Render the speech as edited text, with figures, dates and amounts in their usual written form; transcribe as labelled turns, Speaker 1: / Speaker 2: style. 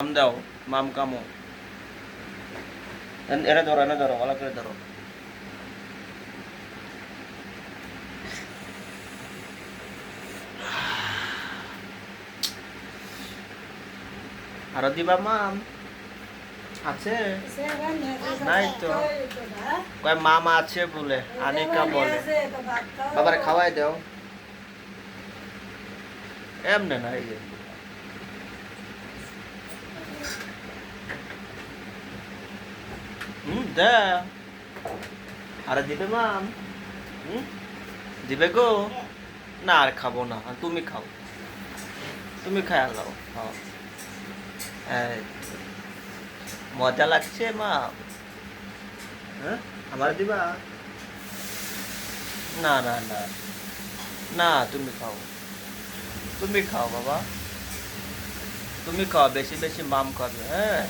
Speaker 1: মাম দাও, মাম কামো। এনে ধরো, ভালো করে ধরো। আরো দিবা মাম? আছে? নাই তো। কয় মামা আছে বলে, আনিকা বলে। বাবারে খাওয়াই দাও। এমনে না এই যে। দে। আরে দিবে মাম? দিবে গো? না আর খাবো না, তুমি খাও। তুমি খায়া যাও। এই, মজা লাগছে মা? হ্যাঁ, আমার দিবা? না না না না, তুমি খাও। তুমি খাও বাবা, তুমি খাও, বেশি বেশি মাম খাবে, হ্যাঁ।